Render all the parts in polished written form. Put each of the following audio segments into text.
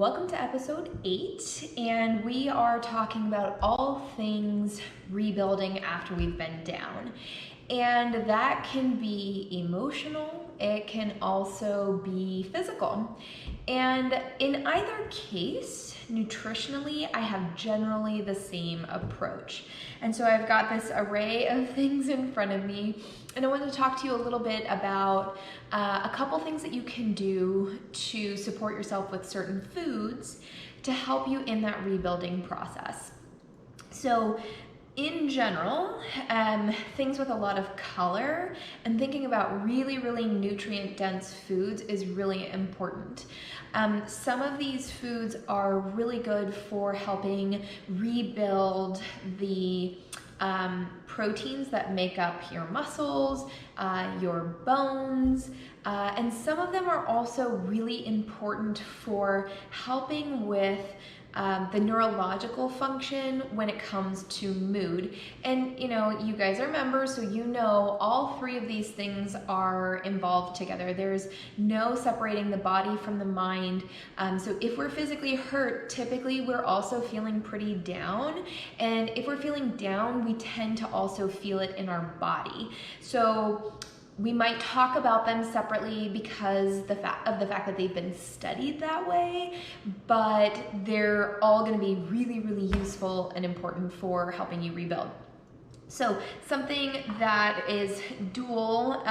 Welcome to episode 8, and we are talking about all things rebuilding after we've been down. And that can be emotional, it can also be physical. And in either case, nutritionally, I have generally the same approach. And so I've got this array of things in front of me, and I want to talk to you a little bit about a couple things that you can do to support yourself with certain foods to help you in that rebuilding process. So in general, things with a lot of color and thinking about really nutrient-dense foods is really important. Some of these foods are really good for helping rebuild the proteins that make up your muscles, your bones, and some of them are also really important for helping with the neurological function when it comes to mood. And you guys are members, so all three of these things are involved together. There's no separating the body from the mind. So if we're physically hurt, typically we're also feeling pretty down. And if we're feeling down, we tend to also feel it in our body. So we might talk about them separately because of the fact that they've been studied that way, but they're all going to be really useful and important for helping you rebuild. So something that is dual,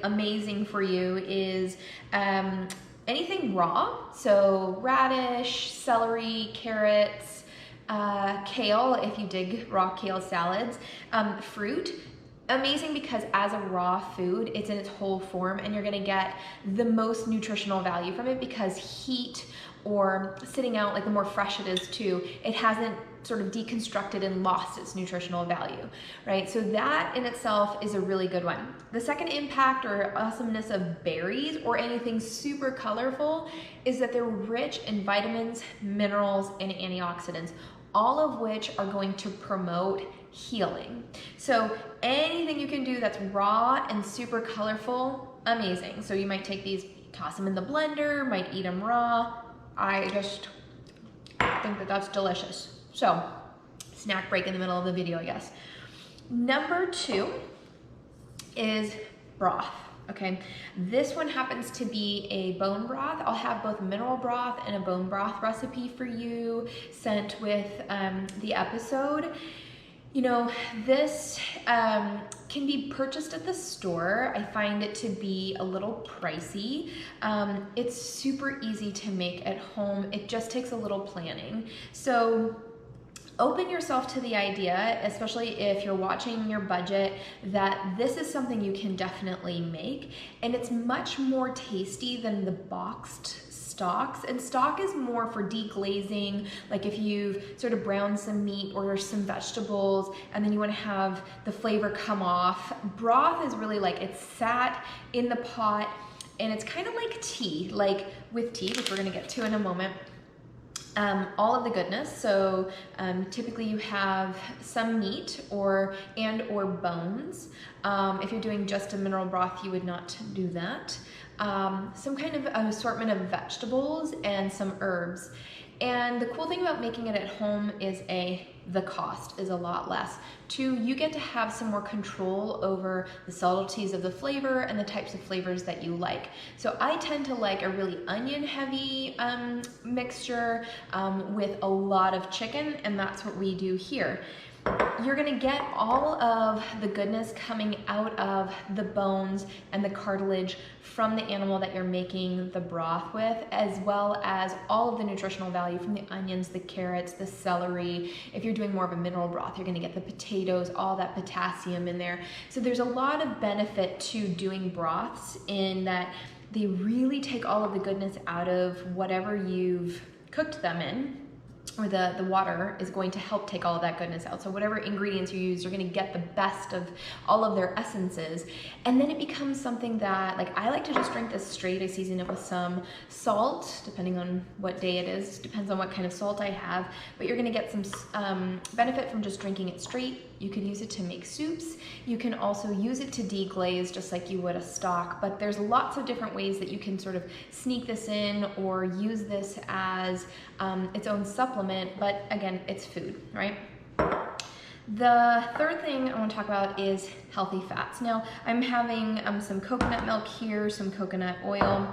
amazing for you is anything raw. So radish, celery, carrots, kale, if you dig raw kale salads, fruit. Amazing because as a raw food, it's in its whole form and you're gonna get the most nutritional value from it because heat or sitting out, the more fresh it is too, it hasn't sort of deconstructed and lost its nutritional value, right? So that in itself is a really good one. The second impact or awesomeness of berries or anything super colorful is that they're rich in vitamins, minerals, and antioxidants, all of which are going to promote healing. So anything you can do that's raw and super colorful, amazing. So you might take these, toss them in the blender, might eat them raw. I just think that that's delicious. So snack break in the middle of the video, I guess. Number 2 is broth. Okay, this one happens to be a bone broth. I'll have both mineral broth and a bone broth recipe for you sent with the episode. This can be purchased at the store. I find it to be a little pricey. It's super easy to make at home. It just takes a little planning. So open yourself to the idea, especially if you're watching your budget, that this is something you can definitely make, and it's much more tasty than the boxed stocks. And stock is more for deglazing, like if you've sort of browned some meat or some vegetables and then you want to have the flavor come off. Broth is really it's sat in the pot and it's kind of like tea, with tea, which we're going to get to in a moment. All of the goodness. So typically you have some meat or bones. If you're doing just a mineral broth, you would not do that. Some kind of assortment of vegetables and some herbs. And the cool thing about making it at home is the cost is a lot less. 2, you get to have some more control over the subtleties of the flavor and the types of flavors that you like. So I tend to like a really onion heavy mixture with a lot of chicken, and that's what we do here. You're gonna get all of the goodness coming out of the bones and the cartilage from the animal that you're making the broth with, as well as all of the nutritional value from the onions, the carrots, the celery. If you're doing more of a mineral broth, you're gonna get the potatoes, all that potassium in there. So there's a lot of benefit to doing broths in that they really take all of the goodness out of whatever you've cooked them in, or the water is going to help take all of that goodness out. So whatever ingredients you use, you're gonna get the best of all of their essences. And then it becomes something that, I like to just drink this straight. I season it with some salt, depending on what day it is. Depends on what kind of salt I have. But you're gonna get some benefit from just drinking it straight. You could use it to make soups. You can also use it to deglaze just like you would a stock, but there's lots of different ways that you can sort of sneak this in or use this as its own supplement, but again, it's food, right? The third thing I want to talk about is healthy fats. Now, I'm having some coconut milk here, some coconut oil.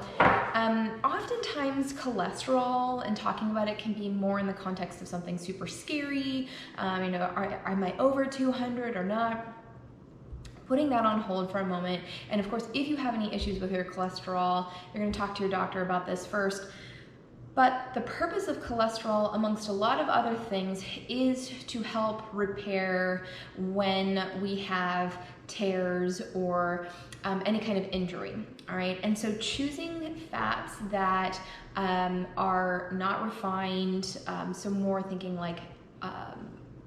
Oftentimes cholesterol and talking about it can be more in the context of something super scary. You know, am I over 200 or not? Putting that on hold for a moment. And of course, if you have any issues with your cholesterol, you're going to talk to your doctor about this first. But the purpose of cholesterol, amongst a lot of other things, is to help repair when we have tears or any kind of injury, all right? And so choosing fats that are not refined, so more thinking like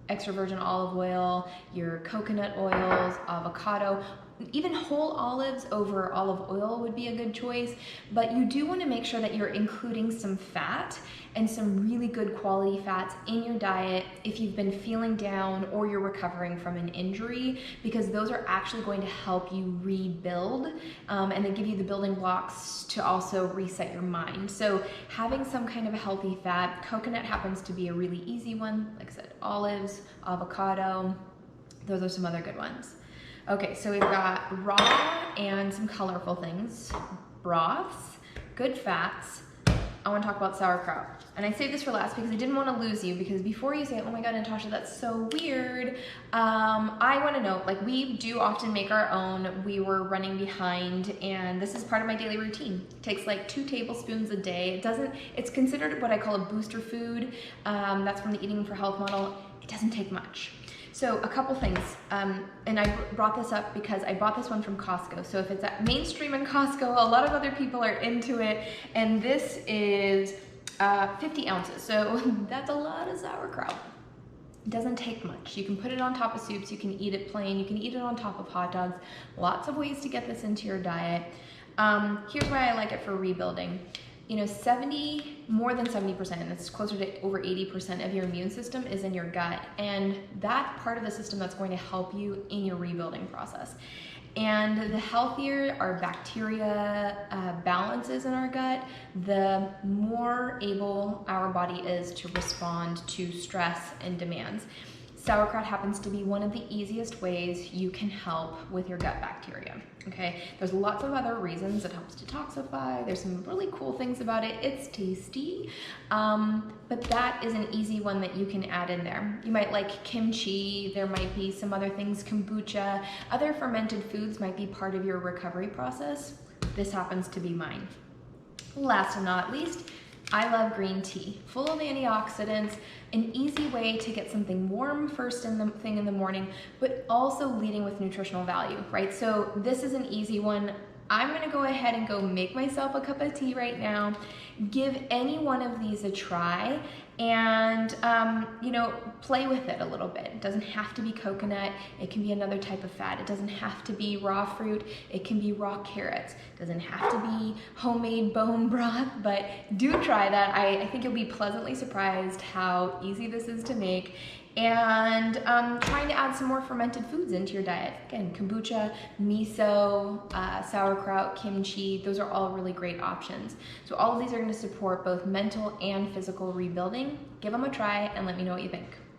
extra virgin olive oil, your coconut oils, avocado, even whole olives over olive oil would be a good choice, but you do want to make sure that you're including some fat and some really good quality fats in your diet if you've been feeling down or you're recovering from an injury, because those are actually going to help you rebuild and they give you the building blocks to also reset your mind. So having some kind of a healthy fat, coconut happens to be a really easy one. Like I said, olives, avocado, those are some other good ones. Okay, so we've got raw and some colorful things, broths, good fats. I want to talk about sauerkraut. And I saved this for last because I didn't want to lose you, because before you say, oh my God, Natasha, that's so weird, I want to know, like, we do often make our own. We were running behind, and this is part of my daily routine. It takes like 2 tablespoons a day. It's considered what I call a booster food. That's from the Eating for Health model. It doesn't take much. So a couple things, and I brought this up because I bought this one from Costco. So if it's at mainstream in Costco, a lot of other people are into it, and this is 50 ounces. So that's a lot of sauerkraut. It doesn't take much. You can put it on top of soups, you can eat it plain, you can eat it on top of hot dogs. Lots of ways to get this into your diet. Here's why I like it for rebuilding. You know, more than 70%, and it's closer to over 80% of your immune system is in your gut. And that part of the system that's going to help you in your rebuilding process. And the healthier our bacteria balance is in our gut, the more able our body is to respond to stress and demands. Sauerkraut happens to be one of the easiest ways you can help with your gut bacteria, okay? There's lots of other reasons. It helps detoxify. There's some really cool things about it. It's tasty, but that is an easy one that you can add in there. You might like kimchi. There might be some other things, kombucha. Other fermented foods might be part of your recovery process. This happens to be mine. Last and not least, I love green tea, full of antioxidants, an easy way to get something warm first thing in the morning, but also leading with nutritional value, right? So this is an easy one. I'm gonna go ahead and go make myself a cup of tea right now. Give any one of these a try and, you know, play with it a little bit. It doesn't have to be coconut. It can be another type of fat. It doesn't have to be raw fruit. It can be raw carrots. It doesn't have to be homemade bone broth, but do try that. I think you'll be pleasantly surprised how easy this is to make. And trying to add some more fermented foods into your diet. Again, kombucha, miso, sauerkraut, kimchi, those are all really great options. So all of these are going to support both mental and physical rebuilding. Give them a try and let me know what you think.